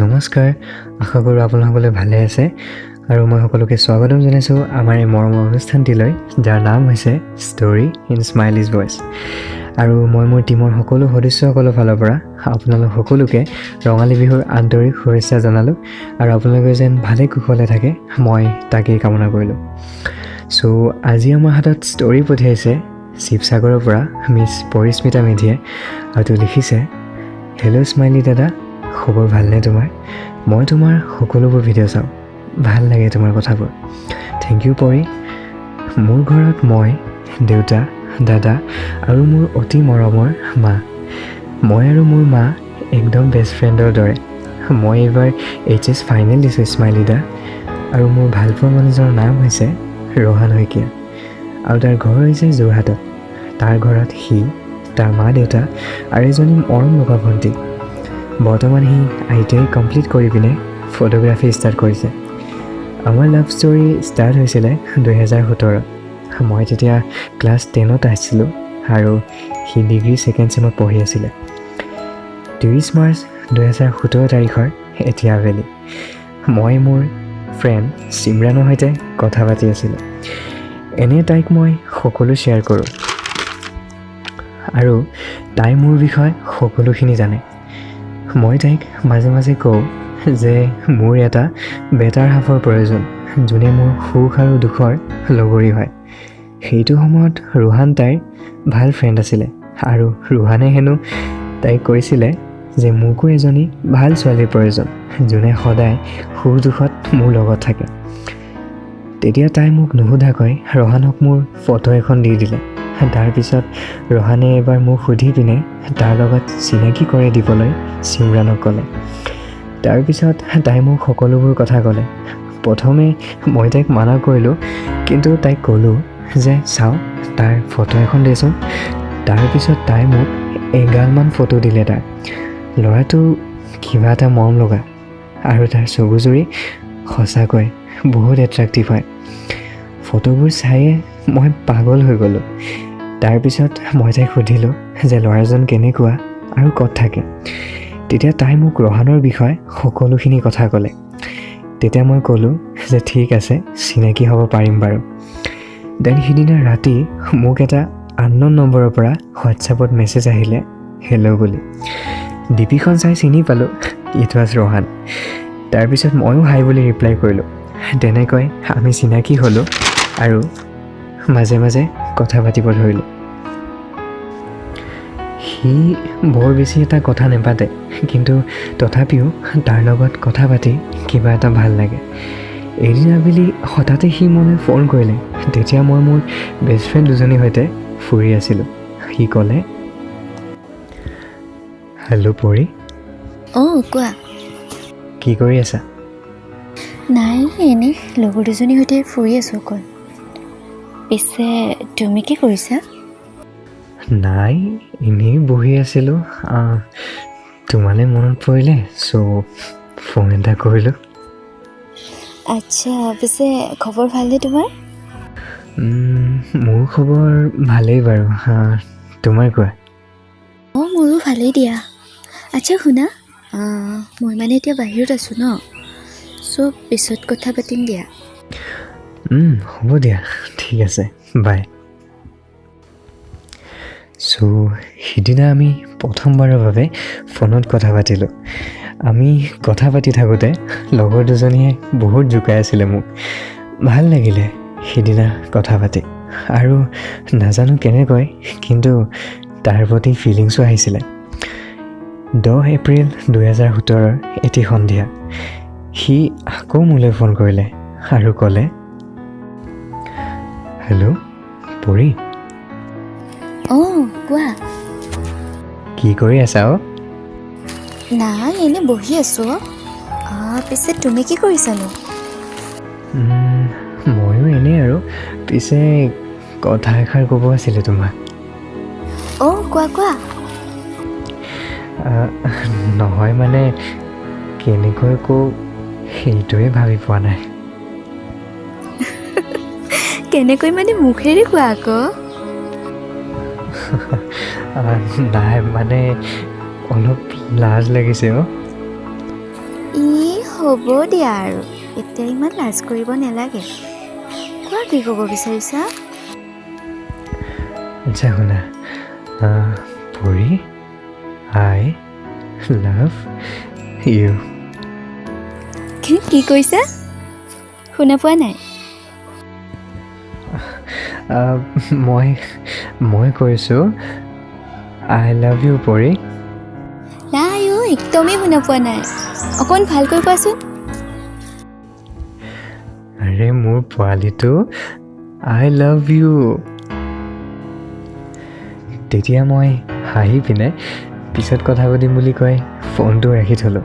নমস্কাৰ, আশা কৰোঁ আপোনালোকে ভালে আছে আৰু মই সকলোকে স্বাগতম জনাইছোঁ আমাৰ এই মৰমৰ অনুষ্ঠানটিলৈ, যাৰ নাম হৈছে ষ্টৰী ইন স্মাইলিজ ভইচ। আৰু মই মোৰ টীমৰ সকলো সদস্যসকলৰ ফালৰ পৰা আপোনালোক সকলোকে ৰঙালী বিহুৰ আন্তৰিক শুভেচ্ছা জনালোঁ আৰু আপোনালোকে যেন ভালে কুশলে থাকে মই তাকেই কামনা কৰিলোঁ। চ' আজি আমাৰ হাতত ষ্টৰী পঠিয়াইছে শিৱসাগৰৰ পৰা মিছ পৰিস্মিতা মেধিয়ে, হয়তো লিখিছে, হেল্ল' স্মাইলি দাদা, খবৰ ভালনে তোমাৰ? মই তোমাৰ সকলোবোৰ ভিডিঅ' চাওঁ, ভাল লাগে তোমাৰ কথাবোৰ। থেংক ইউ পৰি। মোৰ ঘৰত মই, দেউতা, দাদা আৰু মোৰ অতি মৰমৰ মা। মই আৰু মোৰ মা একদম বেষ্ট ফ্ৰেণ্ডৰ দৰে। মই এইবাৰ HS ফাইনেল দিছোঁ স্মাইলি দা, আৰু মোৰ ভালপোৱা মানুহজনৰ নাম হৈছে ৰোহান শইকীয়া আৰু তাৰ ঘৰ হৈছে যোৰহাটত। তাৰ ঘৰত সি, তাৰ মা দেউতা আৰু এজনী মৰম লগা ভণ্টি। বৰ্তমান সি ITI কমপ্লিট কৰি পিনে ফটোগ্ৰাফী ষ্টাৰ্ট কৰিছে। আমাৰ লাভ ষ্টৰী ষ্টাৰ্ট হৈছিলে 2017। মই তেতিয়া ক্লাছ 10ত আছিলোঁ আৰু সি ডিগ্ৰী ছেকেণ্ড ছেমত পঢ়ি আছিলে। 30 মাৰ্চ 2017 তাৰিখৰ এতিয়া আবেলি মই মোৰ ফ্ৰেণ্ড চিমৰানৰ সৈতে কথা পাতি আছিলোঁ। এনে তাইক মই সকলো শ্বেয়াৰ কৰোঁ আৰু তাই মোৰ বিষয়ে সকলোখিনি জানে। মই তাইক মাজে মাজে কওঁ যে মোৰ এটা বেটাৰ হাফৰ প্ৰয়োজন, যোনে মোৰ সুখ আৰু দুখৰ লগৰী হয়। সেইটো সময়ত ৰোহান তাইৰ ভাল ফ্ৰেণ্ড আছিলে আৰু ৰোহানে হেনো তাইক কৈছিলে যে মোকো এজনী ভাল ছোৱালীৰ প্ৰয়োজন, যোনে সদায় সুখ দুখত মোৰ লগত থাকে। তেতিয়া তাই মোক নুসুধাকৈ ৰোহানক মোৰ ফটো এখন দি দিলে। তাৰপিছত ৰোহানে এবাৰ মোক সুধি পিনে তাৰ লগত চিনাকি কৰি দিবলৈ চিমৰানক ক'লে। তাৰপিছত তাই মোক সকলোবোৰ কথা ক'লে। প্ৰথমে মই তাইক মানা কৰিলোঁ, কিন্তু তাইক ক'লোঁ যে চাওঁ তাৰ ফটো এখন দেচোন। তাৰপিছত তাই মোক এগালমান ফটো দিলে। তাৰ ল'ৰাটো কিবা এটা মৰম লগা আৰু তাৰ চকুজুৰি সঁচাকৈ বহুত এট্ৰেক্টিভ হয়। ফটোবোৰ চায়ে মই পাগল হৈ গ'লোঁ। তাৰপিছত মই তাইক সুধিলোঁ যে ল'ৰাজন কেনেকুৱা আৰু ক'ত থাকে। তেতিয়া তাই মোক ৰোহানৰ বিষয়ে সকলোখিনি কথা ক'লে। তেতিয়া মই ক'লোঁ যে ঠিক আছে, চিনাকি হ'ব পাৰিম বাৰু। দেন সিদিনা ৰাতি মোক এটা আনন'ন নম্বৰৰ পৰা হোৱাটছএপত মেছেজ আহিলে হেল্ল' বুলি। ডিপিখন চাই চিনি পালোঁ ইট ৱাজ ৰোহান। তাৰপিছত ময়ো হাই বুলি ৰিপ্লাই কৰিলোঁ। তেনেকৈ আমি চিনাকি হ'লোঁ আৰু মাজে মাজে কথা পাতিব ধৰিলোঁ। সি বৰ বেছি এটা কথা নাপাতে, কিন্তু তথাপিও তাৰ লগত কথা পাতি কিবা এটা ভাল লাগে। এদিন আবেলি হঠাতে সি মোলৈ ফোন কৰিলে। তেতিয়া মই মোৰ বেষ্ট ফ্ৰেণ্ড দুজনীৰ সৈতে ফুৰি আছিলোঁ। সি ক'লে, হেল্ল' পৰি, কোৱা। কি কৰি আছা? নাই, এনেই লগৰ দুজনীৰ সৈতে ফুৰি আছোঁ অকল। পিছে তুমি কি কৰিছা? নাই, এনেই বহি আছিলোঁ। তোমালৈ মনত পৰিলে, চ' ফোন এটা কৰিলোঁ। আচ্ছা, পিছে খবৰ ভালনে তোমাৰ? মোৰ খবৰ ভালেই বাৰু। তোমাৰ কোৱা? মোৰো ভালেই দিয়া। আচ্ছা শুনা, মই মানে এতিয়া বাহিৰত আছোঁ ন, চ' পিছত কথা পাতিম দিয়া। হ'ব দিয়া, ঠিক আছে, বাই। চ' সিদিনা আমি প্ৰথমবাৰৰ বাবে ফোনত কথা পাতিলোঁ। আমি কথা পাতি থাকোঁতে লগৰ দুজনীয়ে বহুত জোকাই আছিলে মোক। ভাল লাগিলে সিদিনা কথা পাতি, আৰু নাজানো কেনেকৈ, কিন্তু তাৰ প্ৰতি ফিলিংছো আহিছিলে। 10 এপ্ৰিল 2017 এটি সন্ধিয়া সি আকৌ মোলৈ ফোন কৰিলে আৰু ক'লে, হেল্ল' পৰি, কোৱা। কি কৰি আছা? নাই, এনেই বহি আছোঁ। পিছে তুমি কি কৰিছানো? ময়ো এনেই আৰু। পিছে কথা এষাৰ ক'ব আছিলে তোমাক। কোৱা। নহয় মানে কেনেকৈ কওঁ সেইটোৱে ভাবি পোৱা নাই। কেনেকৈ মানে মুখেৰে কোৱা আকৌ। নাই মানে অলপ লাজ লাগিছে। হ'ব দিয়া আৰু এতিয়া ইমান লাজ কৰিব নালাগে কোৱা কি ক'ব বিচাৰিছা আচ্ছা শুনা পৰি আই লাভ ইউ কি কৈছা শুনা পোৱা নাই মই কৈছোঁ আই লাভ ইউ পৰি নাই একদমেই শুনা পোৱা নাই অকণ ভালকৈ কোৱাচোন আৰে মোৰ পোৱালিটো আই লাভ ইউ তেতিয়া মই হাঁহি পিনে পিছত কথা পাতিম বুলি কৈ ফোনটো ৰাখি থ'লোঁ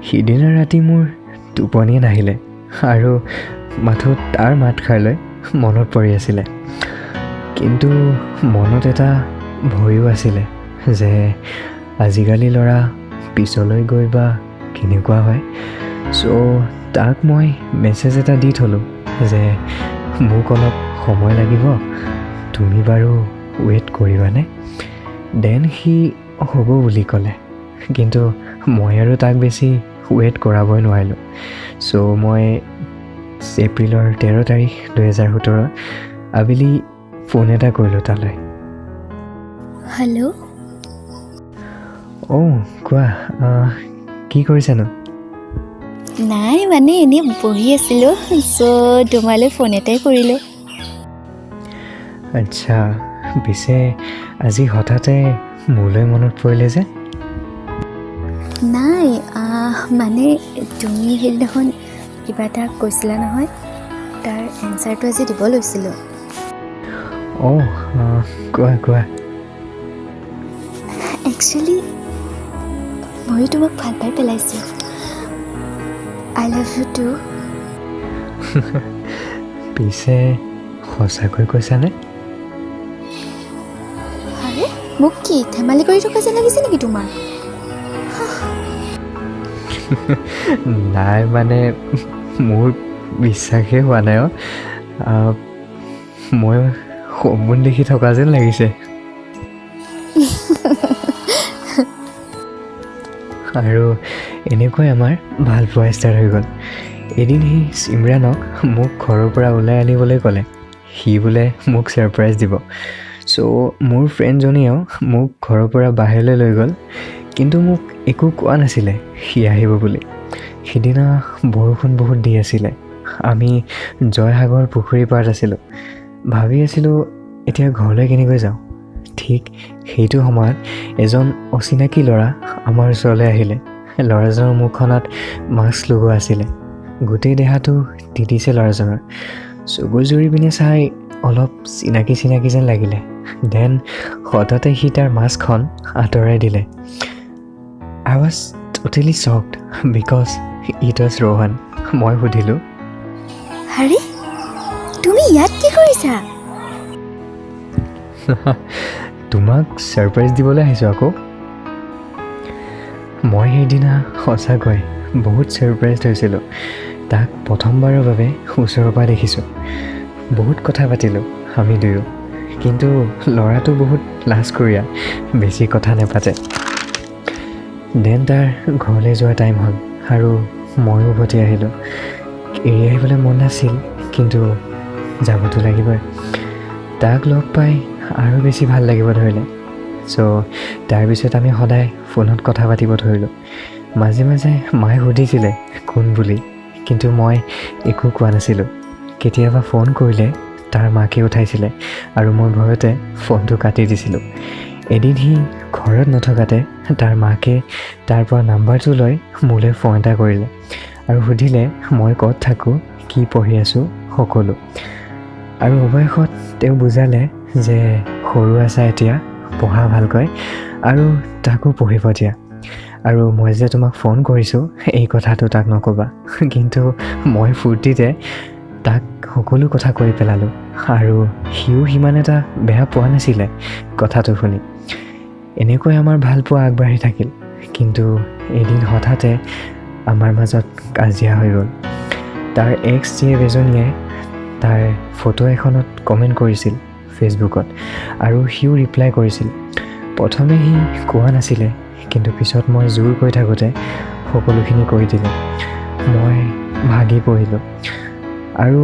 সিদিনা ৰাতি মোৰ টোপনিয়ে নাহিলে আৰু মাথোঁ তাৰ মাতষাৰ লৈ মনত পৰি আছিলে কিন্তু মনত এটা ভয়ো আছিলে যে আজিকালি ল'ৰা পিছলৈ গৈ বা কেনেকুৱা হয় চ' তাক মই মেছেজ এটা দি থ'লোঁ যে মোক অলপ সময় লাগিব তুমি বাৰু ৱেইট কৰিবানে দেন সি হ'ব বুলি ক'লে কিন্তু মই আৰু তাক বেছি ৱেইট কৰাবই নোৱাৰিলোঁ চ' মই এপ্ৰিলৰ 13 তাৰিখ 2017 আবেলি ফোন এটা কৰিলোঁ তালৈ হেল্ল' কোৱা কি কৰিছানো নাই মানে এনেই বহি আছিলোঁ চ' তোমালৈ ফোন এটাই কৰিলোঁ আচ্ছা পিছে আজি হঠাতে মোলৈ মনত পৰিলে যে নাই মানে তুমি সেইদিনাখন কিবা এটা কৈছিলা নহয় তাৰ এনচাৰটো আজি দিব লৈছিলোঁ কোৱা একচুৱেলি ময়ো তোমাক ভাল পাই পেলাইছোঁ আই লাভ ইউ টু পিছে সঁচাকৈ কৈছানে আৰে মোক কি ধেমালি কৰি থকা যেন লাগিছে নেকি তোমাৰ নাই মানে মোৰ বিশ্বাসেই হোৱা নাই মই সপোন দেখি থকা যেন লাগিছে আৰু এনেকৈ আমাৰ ভাল পোৱা ষ্টাৰ্ট হৈ গ'ল এদিন সি চিমৰানক মোক ঘৰৰ পৰা ওলাই আনিবলৈ ক'লে সি বোলে মোক ছাৰপ্ৰাইজ দিব চ' মোৰ ফ্ৰেণ্ডজনীয়েও মোক ঘৰৰ পৰা বাহিৰলৈ লৈ গ'ল কিন্তু মোক একো কোৱা নাছিলে সি আহিব বুলি সিদিনা বৰষুণ বহুত দি আছিলে আমি জয়সাগৰ পুখুৰী পাৰত আছিলোঁ ভাবি আছিলোঁ এতিয়া ঘৰলৈ কেনেকৈ যাওঁ ঠিক সেইটো সময়ত এজন অচিনাকি ল'ৰা আমাৰ ওচৰলৈ আহিলে ল'ৰাজনৰ মুখখনত মাস্ক লগোৱা আছিলে গোটেই দেহাটো তিতিছে ল'ৰাজনৰ চকু জুৰি পিনে চাই অলপ চিনাকি যেন লাগিলে দেন হঠাতে সি তাৰ মাস্কখন আঁতৰাই দিলে I was totally shocked because it was Rohan মই সুধিলোঁ আৰে তুমি ইয়াত কি কৰিছা তোমাক ছাৰপ্ৰাইজ দিবলৈ আহিছোঁ আকৌ মই সেইদিনা সঁচাকৈ বহুত ছাৰপ্ৰাইজ হৈছিলোঁ তাক প্ৰথমবাৰৰ বাবে ওচৰৰ পৰা দেখিছোঁ বহুত কথা পাতিলোঁ আমি দুয়ো কিন্তু ল'ৰাটো বহুত লাজকৰীয়া বেছি কথা নাপাতে দেন তাৰ ঘৰলৈ যোৱা টাইম হ'ল আৰু ময়ো উভতি আহিলোঁ এৰি আহিবলৈ মন নাছিল কিন্তু যাবতো লাগিবই তাক লগ পাই আৰু বেছি ভাল লাগিব ধৰিলে চ' তাৰপিছত আমি সদায় ফোনত কথা পাতিব ধৰিলোঁ মাজে মাজে মায়ে সুধিছিলে কোন বুলি কিন্তু মই একো কোৱা নাছিলোঁ কেতিয়াবা ফোন কৰিলে তাৰ মাকে উঠাইছিলে আৰু মই ভয়তে ফোনটো কাটি দিছিলোঁ এদিন সি ঘৰত নথকাতে তাৰ মাকে তাৰ পৰা নাম্বাৰটো লৈ মোলৈ ফোন এটা কৰিলে আৰু সুধিলে মই ক'ত থাকোঁ কি পঢ়ি আছোঁ সকলো আৰু অৱশেষত তেওঁ বুজালে যে সৰু আছা এতিয়া পঢ়া ভালকৈ আৰু তাকো পঢ়িব দিয়া আৰু মই যে তোমাক ফোন কৰিছোঁ এই কথাটো তাক নক'বা কিন্তু মই ফূৰ্তিতে তাক সকলো কথা কৈ পেলালোঁ আৰু সিও সিমান এটা বেয়া পোৱা নাছিলে কথাটো শুনি এনেকৈ আমাৰ ভাল পোৱা আগবাঢ়ি থাকিল কিন্তু এদিন হঠাতে আমাৰ মাজত কাজিয়া হৈ গ'ল তাৰ এক্স জীয়েক এজনীয়ে তাৰ ফটো এখনত কমেণ্ট কৰিছিল ফেচবুকত আৰু সিও ৰিপ্লাই কৰিছিল প্ৰথমে সি কোৱা নাছিলে কিন্তু পিছত মই জোৰ কৰি থাকোঁতে সকলোখিনি কৈ দিলে মই ভাগি পৰিলোঁ আৰু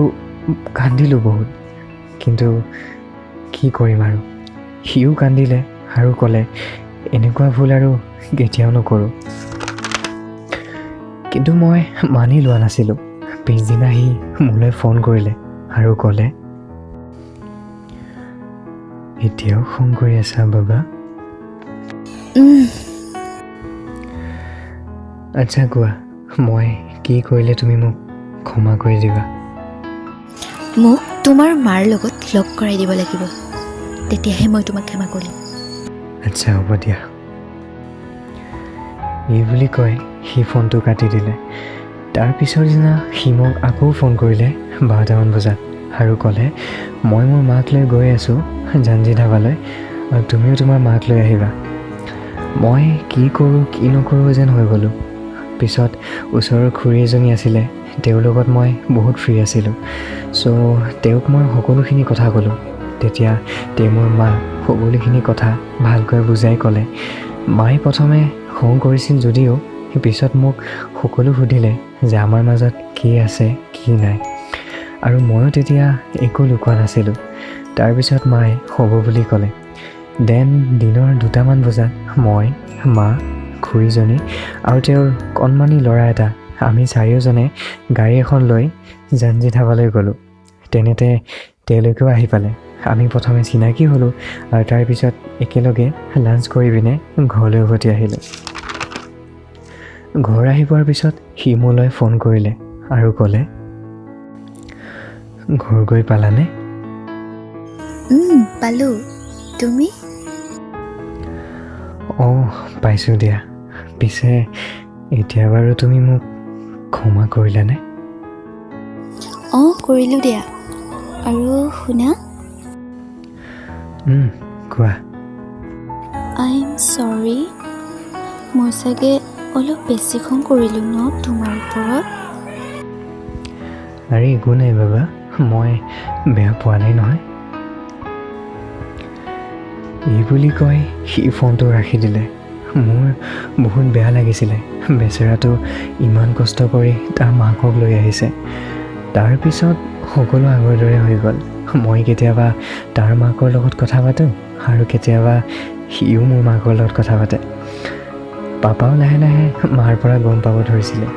কান্দিলোঁ বহুত। কিন্তু কি কৰিম আৰু, সিও কান্দিলে আৰু ক'লে এনেকুৱা ভুল আৰু কেতিয়াও নকৰোঁ। কিন্তু মই মানি লোৱা নাছিলোঁ। পিছদিনা সি মোলৈ ফোন কৰিলে আৰু ক'লে, এতিয়াও খং কৰি আছা বাবা? আচ্ছা কোৱা, মই কি কৰিলে তুমি মোক ক্ষমা কৰি দিবা? মোক তোমাৰ মাৰ লগত লগ কৰাই দিব লাগিব, তেতিয়াহে মই তোমাক ক্ষমা কৰিম। আচ্ছা হ'ব দিয়া। এই বুলি কৈ সি ফোনটো কাটি দিলে। তাৰ পিছৰ দিনা সি মোক আকৌ ফোন কৰিলে 12টামান বজাত আৰু ক'লে, মই মোৰ মাক লৈ গৈ আছোঁ জাঞ্জী ধাবালৈ আৰু তুমিও তোমাৰ মাক লৈ আহিবা। মই কি কৰোঁ কি নকৰোঁ যেন হৈ গ'লোঁ। পিছত ওচৰৰ খুৰী এজনী আছিলে, তেওঁৰ লগত মই বহুত ফ্ৰী আছিলোঁ। চ' তেওঁক মই সকলোখিনি কথা ক'লোঁ। তেতিয়া তেওঁ মোৰ মা সকলোখিনি কথা ভালকৈ বুজাই ক'লে। মায়ে প্ৰথমে খং কৰিছিল যদিও পিছত মোক সকলো সুধিলে যে আমাৰ মাজত কি আছে কি নাই, আৰু ময়ো তেতিয়া একো লুকোৱা নাছিলোঁ। তাৰপিছত মায়ে হ'ব বুলি ক'লে। দেন দিনৰ 2টামান বজাত মই, মা, খুৰীজনী আৰু তেওঁৰ কণমানি ল'ৰা এটা, আমি চাৰিওজনে গাড়ী এখন লৈ জাঞ্জী ধাবালৈ গ'লোঁ। তেনেতে তেওঁলোকেও আহি পালে। আমি প্ৰথমে চিনাকি হ'লোঁ আৰু তাৰপিছত একেলগে লাঞ্চ কৰি পিনে ঘৰলৈ উভতি আহিলোঁ। ঘৰ আহি পোৱাৰ পিছত সি মোলৈ ফোন কৰিলে আৰু ক'লে, ঘৰ গৈ পালানে? পালোঁ। তুমি? অঁ পাইছোঁ দিয়া। পিছে এতিয়া বাৰু তুমি মোক ক্ষমা কৰিলানে? অঁ কৰিলোঁ দিয়া। আৰু শুনা, কোৱা। আই এম চৰি। মই চাগে অলপ বেছি খং কৰিলোঁ ন তোমাৰ ওপৰত? আৰে একো নাই বাবা, মই বেয়া পোৱা নাই নহয়। এই বুলি কৈ সি ফোনটো ৰাখি দিলে। মোৰ বহুত বেয়া লাগিছিলে, বেচেৰাটো ইমান কষ্ট কৰি তাৰ মাকক লৈ আহিছে। তাৰপিছত সকলো আগৰ দৰে হৈ গ'ল। মই কেতিয়াবা তাৰ মাকৰ লগত কথা পাতোঁ আৰু কেতিয়াবা সিও মোৰ মাকৰ লগত কথা পাতে। পাপাও লাহে লাহে মাৰ পৰা গম পাব ধৰিছিলে,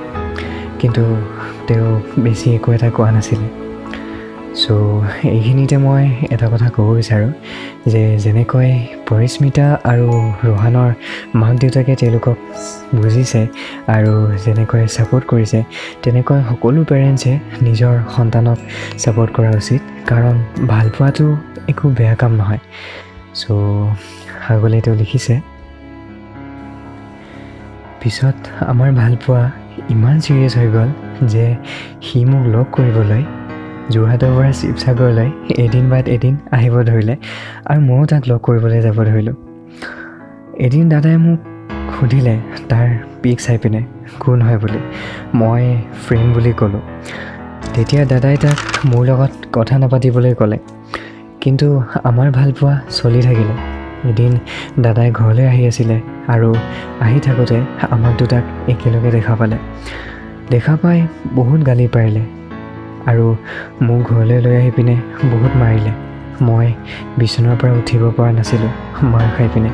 কিন্তু তেওঁ বেছি একো এটা কোৱা নাছিলে। চ' এইখিনিতে মই এটা কথা ক'ব বিচাৰোঁ যে যেনেকৈ পৰিস্মিতা আৰু ৰোহানৰ মাক দেউতাকে তেওঁলোকক বুজিছে আৰু যেনেকৈ ছাপোৰ্ট কৰিছে, তেনেকৈ সকলো পেৰেণ্টছে নিজৰ সন্তানক ছাপোৰ্ট কৰা উচিত, কাৰণ ভাল পোৱাটো একো বেয়া কাম নহয়। চ' আগলৈ তেওঁ লিখিছে, পিছত আমাৰ ভালপোৱা ইমান ছিৰিয়াছ হৈ গ'ল যে সি মোক লগ কৰিবলৈ যোৰহাটৰ পৰা শিৱসাগৰলৈ এদিন বাদ এদিন আহিব ধৰিলে আৰু ময়ো তাক লগ কৰিবলৈ যাব ধৰিলোঁ। এদিন দাদাই মোক সুধিলে তাৰ পিক চাই পিনে কোন হয় বুলি। মই ফ্ৰেণ্ড বুলি ক'লোঁ। তেতিয়া দাদাই তাক মোৰ লগত কথা নাপাতিবলৈ ক'লে, কিন্তু আমাৰ ভালপোৱা চলি থাকিলে। এদিন দাদাই ঘৰলৈ আহি আছিলে আৰু আহি থাকোঁতে আমাক দুটাক একেলগে দেখা পালে। দেখা পাই বহুত গালি পাৰিলে আৰু মোক ঘৰলৈ লৈ আহি পিনে বহুত মাৰিলে। মই বিচনাৰ পৰা উঠিব পৰা নাছিলোঁ মাৰ খাই পিনে।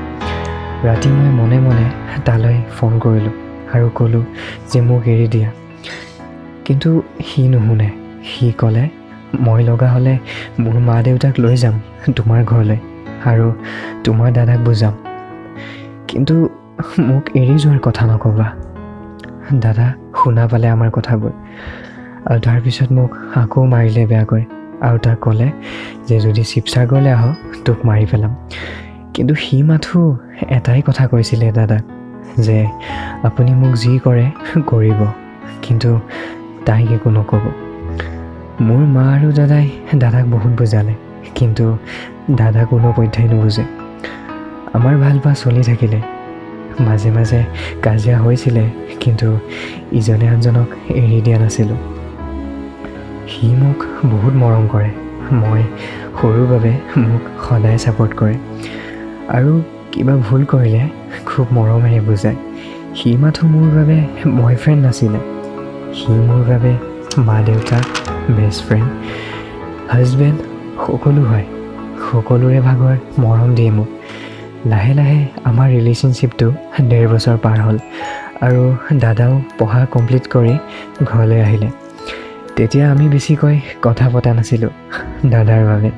ৰাতি মই মনে মনে তালৈ ফোন কৰিলোঁ আৰু ক'লোঁ যে মোক এৰি দিয়া, কিন্তু সি নুশুনে। সি ক'লে, মই লগা হ'লে মোৰ মা দেউতাক লৈ যাম তোমাৰ ঘৰলৈ আৰু তোমাৰ দাদাক বুজাম, কিন্তু মোক এৰি যোৱাৰ কথা নক'বা। দাদা শুনা পালে আমাৰ কথাবোৰ আৰু তাৰপিছত মোক আকৌ মাৰিলে বেয়াকৈ আৰু তাক ক'লে যে যদি শিৱসাগৰলৈ আহ তোক মাৰি পেলাম। কিন্তু সি মাথো এটাই কথা কৈছিলে দাদাক যে আপুনি মোক যি কৰে কৰিব, কিন্তু তাইক একো নক'ব। মোৰ মা আৰু দাদাই দাদাক বহুত বুজালে, কিন্তু দাদা কোনো পধ্যেই নুবুজে। আমাৰ ভালপোৱা চলি থাকিলে, মাজে মাজে কাজিয়া হৈছিলে, কিন্তু ইজনে আনজনক এৰি দিয়া নাছিলোঁ। সি মোক বহুত মৰম কৰে, মই সৰুৰ বাবে মোক সদায় ছাপোৰ্ট কৰে আৰু কিবা ভুল কৰিলে খুব মৰমেৰে বুজায়। সি মাথো মোৰ বাবে বয়ফ্ৰেণ্ড নাছিলে, সি মোৰ বাবে মা দেউতা, বেষ্ট ফ্ৰেণ্ড, হাজবেণ্ড সকলো হয়। সকলোৰে ভাগৰ মৰম দিয়ে মোক। লাহে লাহে আমাৰ ৰিলেশ্যনশ্বিপটো 1.5 বছৰ পাৰ হ'ল আৰু দাদাও পঢ়া কমপ্লিট কৰি ঘৰলৈ আহিলে। তেতিয়া আমি বেছিকৈ কথা পতা নাছিলোঁ দাদাৰ বাবে।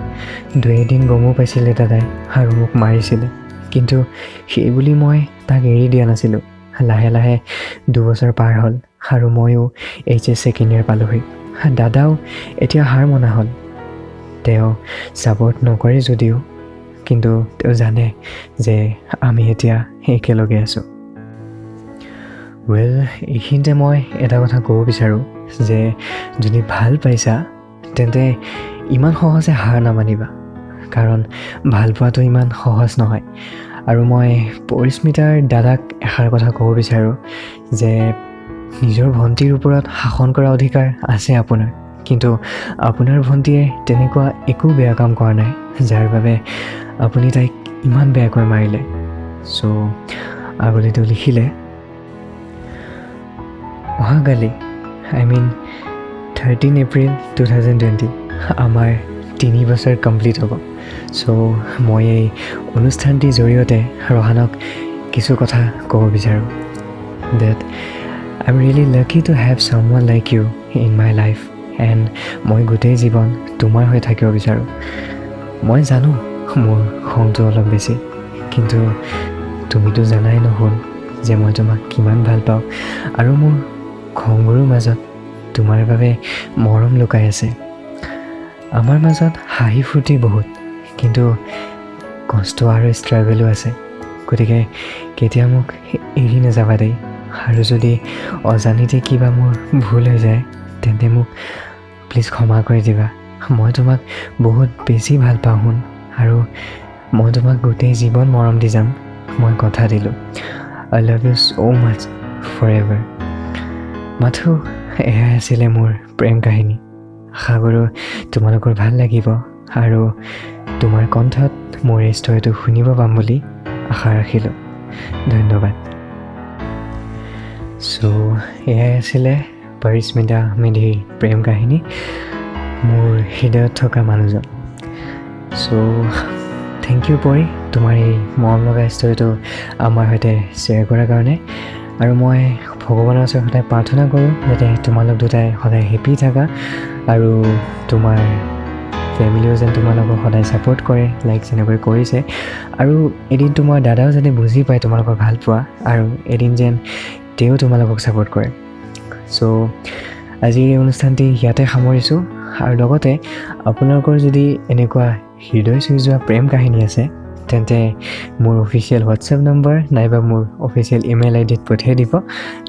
2-এদিন গমো পাইছিলে দাদাই আৰু মোক মাৰিছিলে, কিন্তু সেই বুলি মই তাক এৰি দিয়া নাছিলোঁ। লাহে লাহে 2 বছৰ পাৰ হ'ল আৰু ময়ো HS ছেকেণ্ড ইয়েৰ পালোহি। দাদাও এতিয়া হাৰ মনা হ'ল। তেওঁ ছাপৰ্ট নকৰে যদিও, কিন্তু তেওঁ জানে যে আমি এতিয়া একেলগে আছোঁ। এইখিনিতে মই এটা কথা ক'ব বিচাৰোঁ যে যদি ভাল পাইছা তেন্তে ইমান সহজে হাৰ নামানিবা, কাৰণ ভাল পোৱাটো ইমান সহজ নহয়। আৰু মই পৰিস্মিতাৰ দাদাক এষাৰ কথা ক'ব বিচাৰোঁ যে নিজৰ ভণ্টিৰ ওপৰত শাসন কৰা অধিকাৰ আছে আপোনাৰ, কিন্তু আপোনাৰ ভণ্টিয়ে তেনেকুৱা একো বেয়া কাম কৰা নাই যাৰ বাবে আপুনি তাইক ইমান বেয়াকৈ মাৰিলে। চ' আগলৈ তেওঁ লিখিলে, অহাকালি 13 এপ্ৰিল 2020 আমাৰ 3 বছৰ কমপ্লিট হ'ব। চ' মই এই অনুষ্ঠানটিৰ জৰিয়তে ৰহানক কিছু কথা ক'ব বিচাৰোঁ that I am really lucky to have someone like you in my life and মই গোটেই জীৱন তোমাৰ হৈ থাকিব বিচাৰোঁ। মই জানো মোৰ খংটো অলপ বেছি, কিন্তু তুমিতো জানাই নহ'ল যে মই তোমাক কিমান ভাল পাওঁ আৰু মোৰ খংবোৰৰ মাজত তোমাৰ বাবে মৰম লুকাই আছে। আমাৰ মাজত হাঁহি ফূৰ্তি বহুত, কিন্তু কষ্ট আৰু ষ্ট্ৰাগলো আছে। গতিকে কেতিয়া মোক এৰি নাযাবা দেই, আৰু যদি অজানিতে কিবা মোৰ ভুল হৈ যায় তেন্তে মোক প্লিজ ক্ষমা কৰি দিবা। মই তোমাক বহুত বেছি ভাল পাওঁ শুন, আৰু মই তোমাক গোটেই জীৱন মৰম দি যাম, মই কথা দিলোঁ। I love you so' much forever. মাথো এয়াই আছিলে মোৰ প্ৰেম কাহিনী। আশা কৰোঁ তোমালোকৰ ভাল লাগিব আৰু তোমাৰ কণ্ঠত মোৰ এই ষ্টৰিটো শুনিব পাম বুলি আশা ৰাখিলোঁ। ধন্যবাদ। চ' এয়াই আছিলে পৰিস্মিতা মেধিৰ প্ৰেম কাহিনী, মোৰ হৃদয়ত থকা মানুহজন। চ' থেংক ইউ পৰি, তোমাৰ এই মৰম লগা ষ্টৰিটো আমাৰ সৈতে শ্বেয়াৰ কৰাৰ কাৰণে। আৰু মই ভগৱানৰ ওচৰত সদায় প্ৰাৰ্থনা কৰোঁ যাতে তোমালোক দুটাই সদায় হেপী থাকা আৰু তোমাৰ ফেমিলিও যেন তোমালোকক সদায় ছাপোৰ্ট কৰে লাইক যেনেকৈ কৰিছে, আৰু এদিন তোমাৰ দাদাও যাতে বুজি পায় তোমালোকক ভাল পোৱা, আৰু এদিন যেন তেওঁ তোমালোকক ছাপোৰ্ট কৰে। চ' আজিৰ এই অনুষ্ঠানটি ইয়াতে সামৰিছোঁ, আৰু লগতে আপোনালোকৰ যদি এনেকুৱা হৃদয় চুই যোৱা প্ৰেম কাহিনী আছে তেন্তে মোৰ অফিচিয়েল হোৱাটছএপ নম্বৰ নাইবা মোৰ অফিচিয়েল ইমেইল আইডিত পঠিয়াই দিব,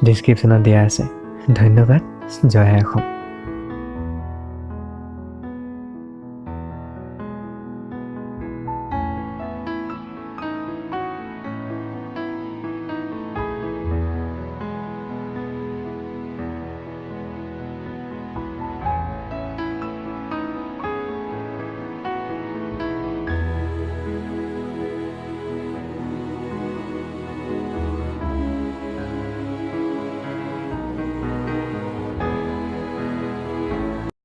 ডিছক্ৰিপশ্যনত দিয়া আছে। ধন্যবাদ। জয় আই অসম।